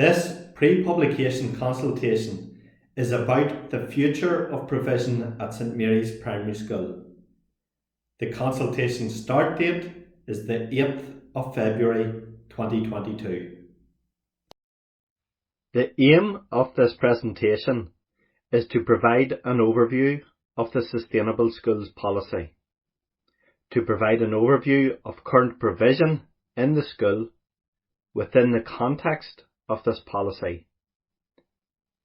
This pre-publication consultation is about the future of provision at St Mary's Primary School. The consultation start date is the 8th of February 2022. The aim of this presentation is to provide an overview of the Sustainable Schools Policy, to provide an overview of current provision in the school within the context of this policy,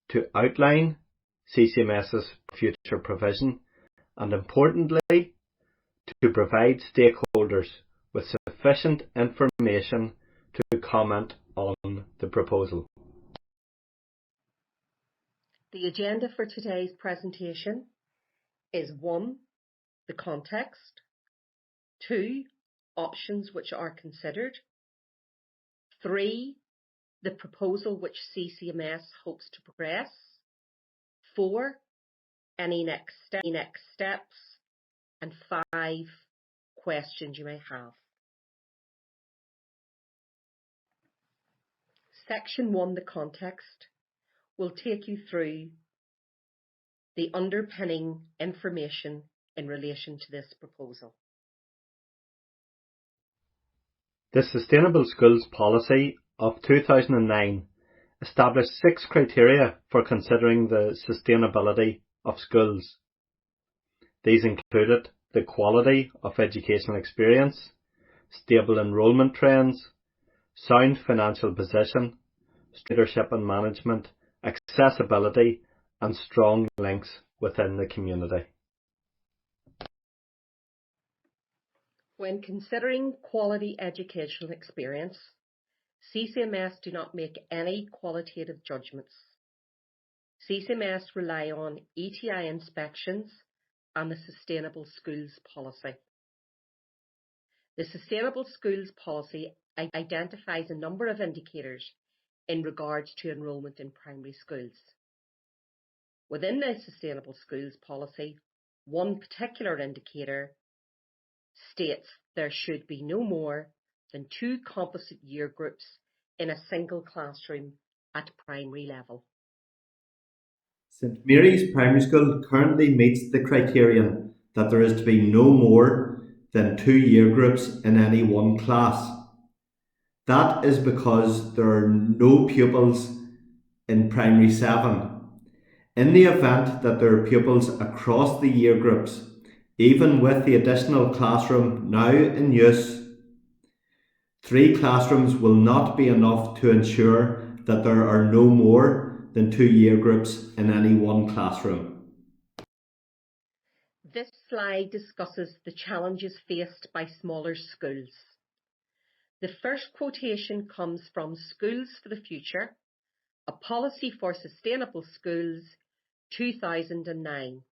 to outline CCMS's future provision, and importantly, to provide stakeholders with sufficient information to comment on the proposal. The agenda for today's presentation is 1. The context, 2. Options which are considered, 3. The proposal which CCMS hopes to progress, 4. Any next steps, and 5. Questions you may have. Section 1, the context, will take you through the underpinning information in relation to this proposal. The Sustainable Schools Policy of 2009 established 6 criteria for considering the sustainability of schools. These included the quality of educational experience, stable enrolment trends, sound financial position, leadership and management, accessibility, and strong links within the community. When considering quality educational experience, CCMS do not make any qualitative judgments. CCMS rely on ETI inspections and the Sustainable Schools Policy. The Sustainable Schools Policy identifies a number of indicators in regards to enrolment in primary schools. Within the Sustainable Schools Policy, one particular indicator states there should be no more than 2 composite year groups in a single classroom at primary level. St Mary's Primary School currently meets the criterion that there is to be no more than 2 year groups in any one class. That is because there are no pupils in Primary 7. In the event that there are pupils across the year groups, even with the additional classroom now in use, 3 classrooms will not be enough to ensure that there are no more than 2 year groups in any one classroom. This slide discusses the challenges faced by smaller schools. The first quotation comes from Schools for the Future, a Policy for Sustainable Schools, 2009.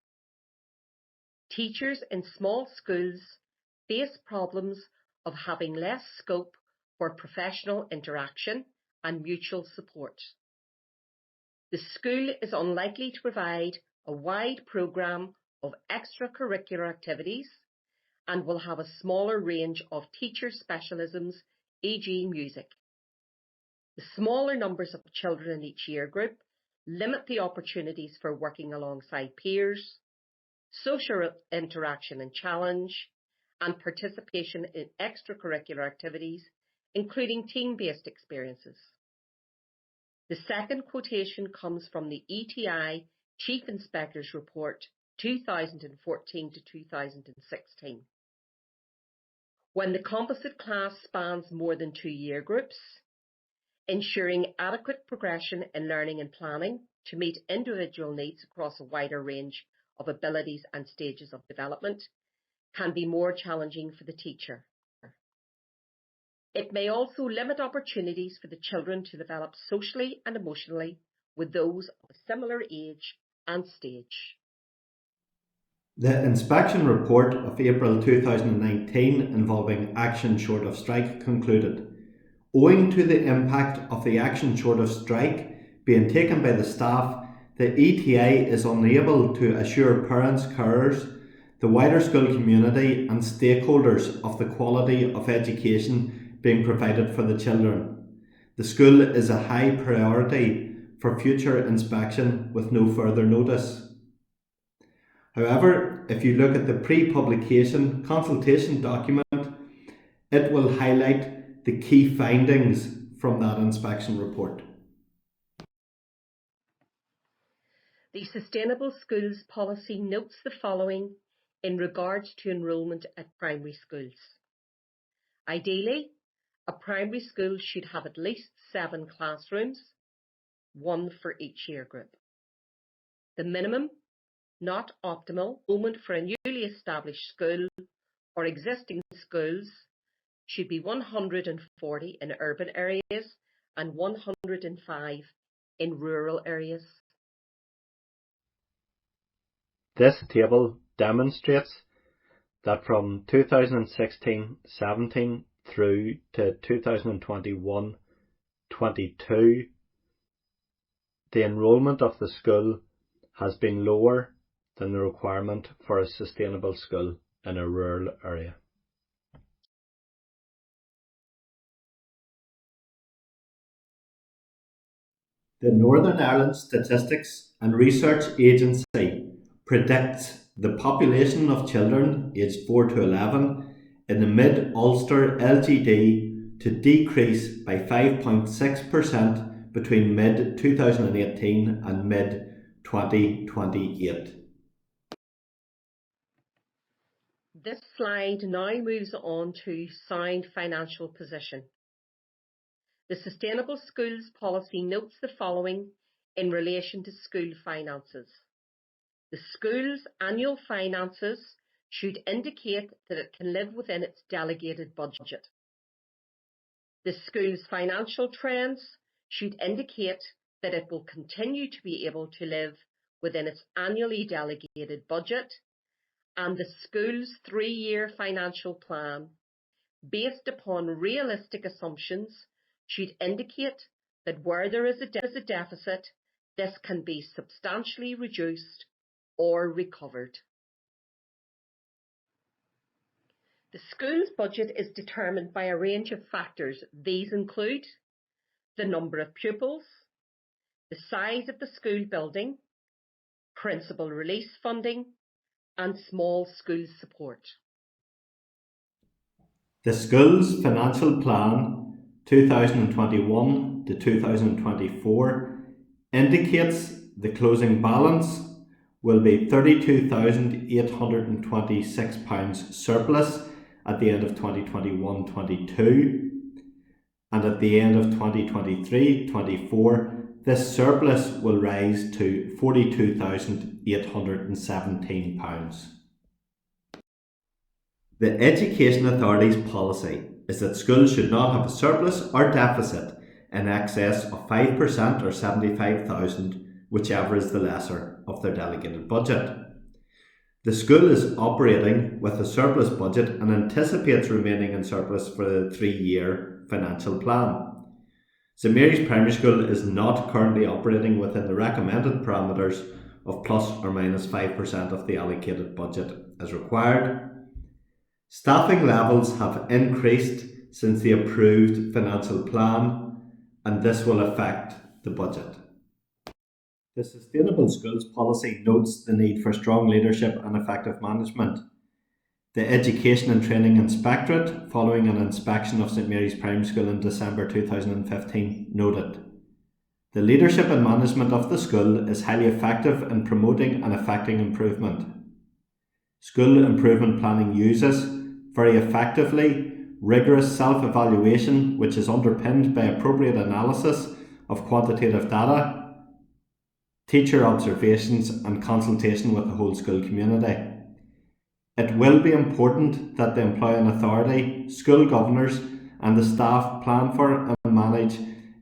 Teachers in small schools face problems of having less scope for professional interaction and mutual support. The school is unlikely to provide a wide programme of extracurricular activities and will have a smaller range of teacher specialisms, e.g. music. The smaller numbers of children in each year group limit the opportunities for working alongside peers, social interaction and challenge, and participation in extracurricular activities, including team-based experiences. The second quotation comes from the ETI Chief Inspector's Report 2014 to 2016. When the composite class spans more than 2 year groups, ensuring adequate progression in learning and planning to meet individual needs across a wider range of abilities and stages of development can be more challenging for the teacher. It may also limit opportunities for the children to develop socially and emotionally with those of a similar age and stage. The inspection report of April 2019 involving action short of strike concluded, owing to the impact of the action short of strike being taken by the staff, the ETA is unable to assure parents, carers, the wider school community and stakeholders of the quality of education being provided for the children. The school is a high priority for future inspection with no further notice. However, if you look at the pre-publication consultation document, it will highlight the key findings from that inspection report. The Sustainable Schools Policy notes the following in regards to enrolment at primary schools. Ideally, a primary school should have at least 7 classrooms, 1 for each year group. The minimum, not optimal, enrolment for a newly established school or existing schools should be 140 in urban areas and 105 in rural areas. This table demonstrates that from 2016-17 through to 2021-22, the enrolment of the school has been lower than the requirement for a sustainable school in a rural area. The Northern Ireland Statistics and Research Agency predicts the population of children aged 4 to 11 in the mid-Ulster LGD to decrease by 5.6% between mid-2018 and mid-2028. This slide now moves on to sound financial position. The Sustainable Schools Policy notes the following in relation to school finances. The school's annual finances should indicate that it can live within its delegated budget. The school's financial trends should indicate that it will continue to be able to live within its annually delegated budget, and the school's 3-year financial plan, based upon realistic assumptions, should indicate that where there is a deficit, this can be substantially reduced or recovered. The school's budget is determined by a range of factors. These include the number of pupils, the size of the school building, principal release funding, and small school support. The school's financial plan 2021 to 2024 indicates the closing balance will be £32,826 surplus at the end of 2021-22, and at the end of 2023-24 this surplus will rise to £42,817. The Education Authority's policy is that schools should not have a surplus or deficit in excess of 5% or 75,000, whichever is the lesser of their delegated budget. The school is operating with a surplus budget and anticipates remaining in surplus for the 3-year financial plan. St Mary's Primary School is not currently operating within the recommended parameters of plus or minus 5% of the allocated budget as required. Staffing levels have increased since the approved financial plan, and this will affect the budget. The Sustainable Schools Policy notes the need for strong leadership and effective management. The Education and Training Inspectorate, following an inspection of St Mary's Primary School in December 2015, noted the leadership and management of the school is highly effective in promoting and effecting improvement. School improvement planning uses very effectively rigorous self-evaluation, which is underpinned by appropriate analysis of quantitative data, teacher observations and consultation with the whole school community. It will be important that the employing authority, school governors and the staff plan for and manage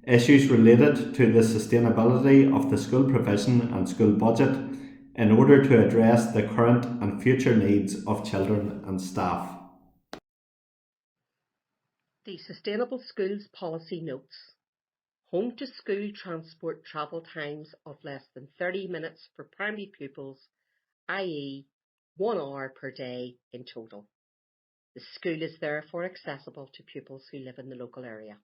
issues related to the sustainability of the school provision and school budget in order to address the current and future needs of children and staff. The Sustainable Schools Policy notes home to school transport travel times of less than 30 minutes for primary pupils, i.e. 1 hour per day in total. The school is therefore accessible to pupils who live in the local area.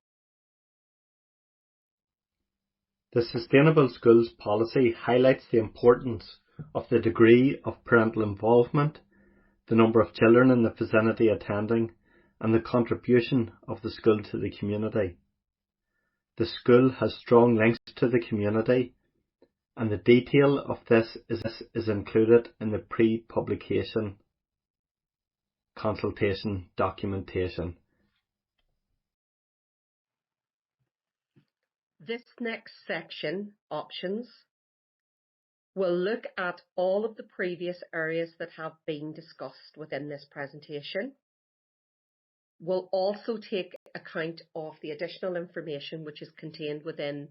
The Sustainable Schools policy highlights the importance of the degree of parental involvement, the number of children in the vicinity attending, and the contribution of the school to the community. The school has strong links to the community, and the detail of this is included in the pre-publication consultation documentation. This next section, options, will look at all of the previous areas that have been discussed within this presentation. We'll also take account of the additional information which is contained within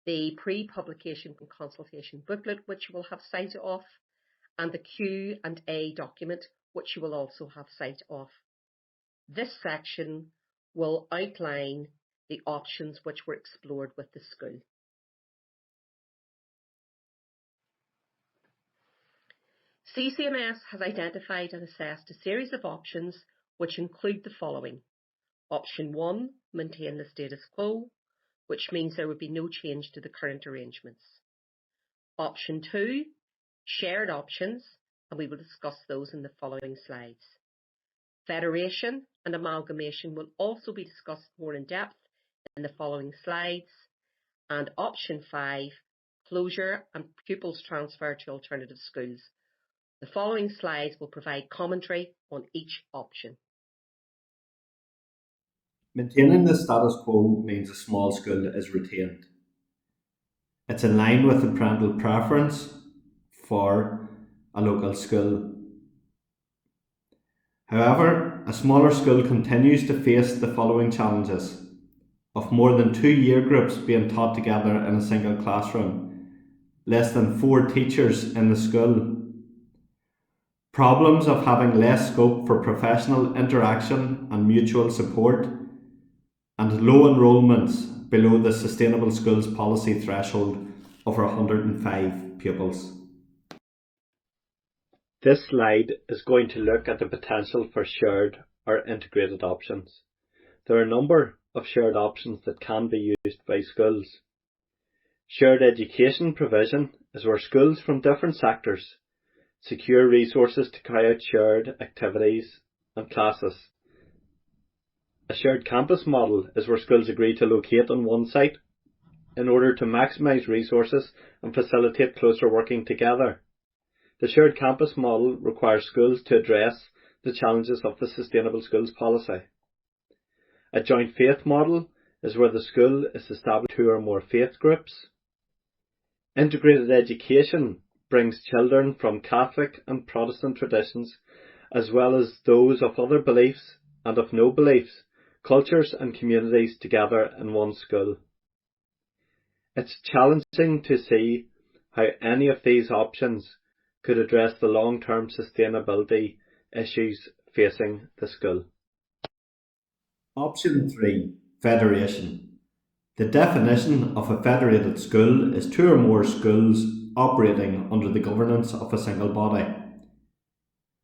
the pre-publication consultation booklet, which you will have sight of, and the Q&A document, which you will also have sight of. This section will outline the options which were explored with the school. CCMS has identified and assessed a series of options which include the following. Option 1, maintain the status quo, which means there would be no change to the current arrangements. Option 2, shared options, and we will discuss those in the following slides. Federation and amalgamation will also be discussed more in depth in the following slides. And option 5, closure and pupils transfer to alternative schools. The following slides will provide commentary on each option. Maintaining the status quo means a small school is retained. It's in line with the parental preference for a local school. However, a smaller school continues to face the following challenges: of more than 2 year groups being taught together in a single classroom, less than 4 teachers in the school, problems of having less scope for professional interaction and mutual support, and low enrolments below the Sustainable Schools policy threshold of 105 pupils. This slide is going to look at the potential for shared or integrated options. There are a number of shared options that can be used by schools. Shared education provision is where schools from different sectors secure resources to carry out shared activities and classes. A shared campus model is where schools agree to locate on one site in order to maximise resources and facilitate closer working together. The shared campus model requires schools to address the challenges of the Sustainable Schools policy. A joint faith model is where the school is established 2 or more faith groups. Integrated education brings children from Catholic and Protestant traditions, as well as those of other beliefs and of no beliefs, cultures and communities together in one school. It's challenging to see how any of these options could address the long-term sustainability issues facing the school. Option 3, federation. The definition of a federated school is 2 or more schools operating under the governance of a single body.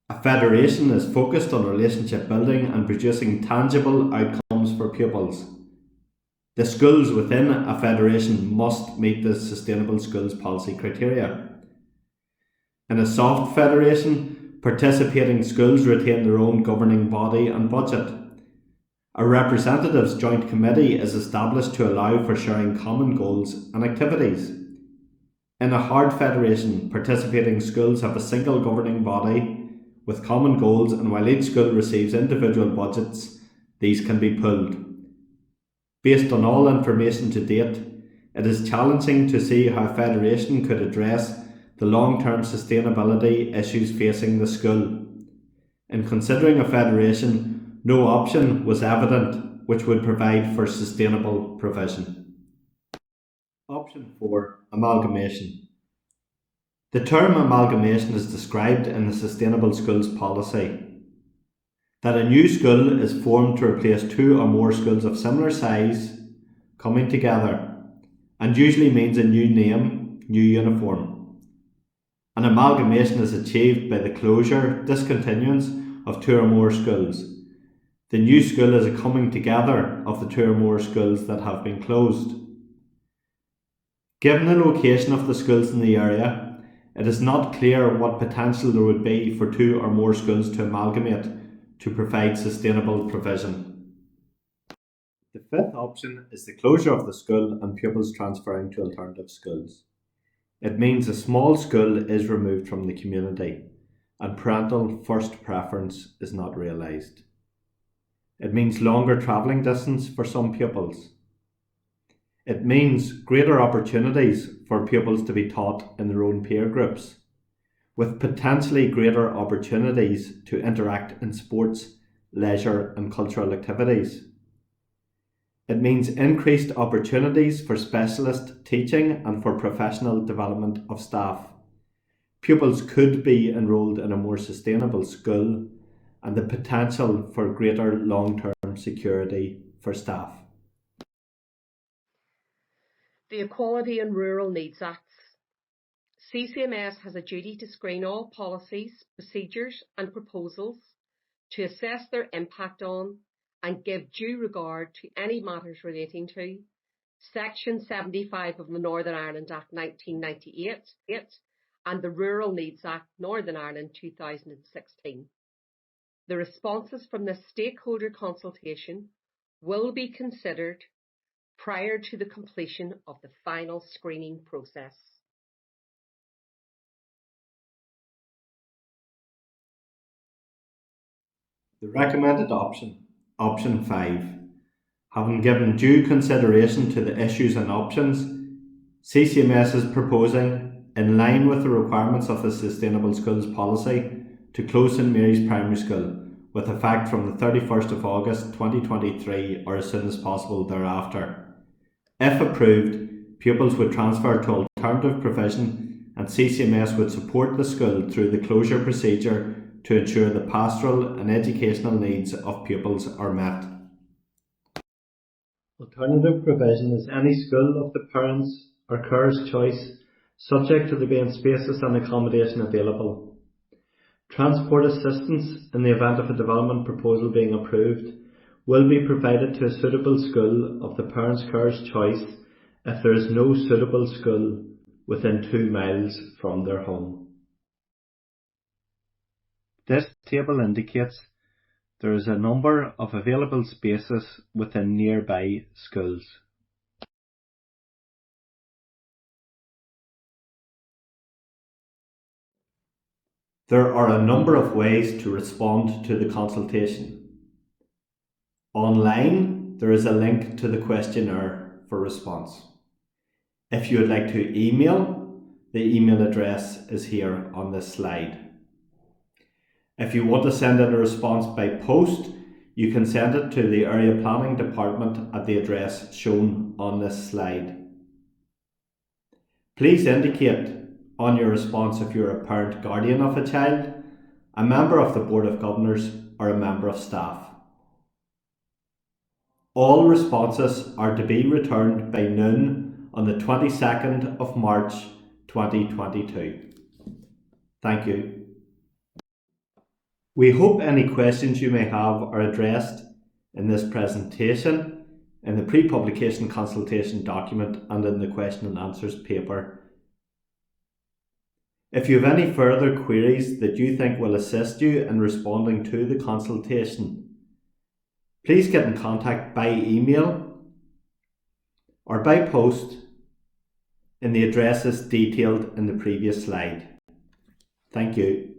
A federation is focused on relationship building and producing tangible outcomes for pupils. The schools within a federation must meet the Sustainable Schools policy criteria. In a soft federation, participating schools retain their own governing body and budget. A representatives joint committee is established to allow for sharing common goals and activities. In a hard federation, participating schools have a single governing body with common goals, and while each school receives individual budgets, these can be pooled. Based on all information to date, it is challenging to see how federation could address the long-term sustainability issues facing the school. In considering a federation, no option was evident which would provide for sustainable provision. Option 4, amalgamation. The term amalgamation is described in the Sustainable Schools policy. That a new school is formed to replace 2 or more schools of similar size coming together, and usually means a new name, new uniform. An amalgamation is achieved by the closure, discontinuance of 2 or more schools. The new school is a coming together of the 2 or more schools that have been closed. Given the location of the schools in the area, it is not clear what potential there would be for 2 or more schools to amalgamate to provide sustainable provision. The fifth option is the closure of the school and pupils transferring to alternative schools. It means a small school is removed from the community and parental first preference is not realised. It means longer travelling distance for some pupils. It means greater opportunities for pupils to be taught in their own peer groups, with potentially greater opportunities to interact in sports, leisure and cultural activities. It means increased opportunities for specialist teaching and for professional development of staff. Pupils could be enrolled in a more sustainable school and the potential for greater long-term security for staff. The Equality and Rural Needs Acts. CCMS has a duty to screen all policies, procedures and proposals to assess their impact on and give due regard to any matters relating to Section 75 of the Northern Ireland Act 1998 and the Rural Needs Act Northern Ireland 2016. The responses from this stakeholder consultation will be considered prior to the completion of the final screening process. The recommended option, option 5, having given due consideration to the issues and options, CCMS is proposing, in line with the requirements of the Sustainable Schools Policy, to close St Mary's Primary School with effect from the 31st of August 2023 or as soon as possible thereafter. If approved, pupils would transfer to alternative provision and CCMS would support the school through the closure procedure to ensure the pastoral and educational needs of pupils are met. Alternative provision is any school of the parents' or carers' choice, subject to there being spaces and accommodation available. Transport assistance in the event of a development proposal being approved will be provided to a suitable school of the parents' carers' choice if there is no suitable school within 2 miles from their home. This table indicates there is a number of available spaces within nearby schools. There are a number of ways to respond to the consultation. Online, there is a link to the questionnaire for response. If you would like to email, the email address is here on this slide. If you want to send in a response by post, you can send it to the Area Planning Department at the address shown on this slide. Please indicate on your response if you're a parent guardian of a child, a member of the Board of Governors or a member of staff. All responses are to be returned by noon on the 22nd of March 2022. Thank you. We hope any questions you may have are addressed in this presentation, in the pre-publication consultation document and in the question and answers paper. If you have any further queries that you think will assist you in responding to the consultation, please get in contact by email or by post in the addresses detailed in the previous slide. Thank you.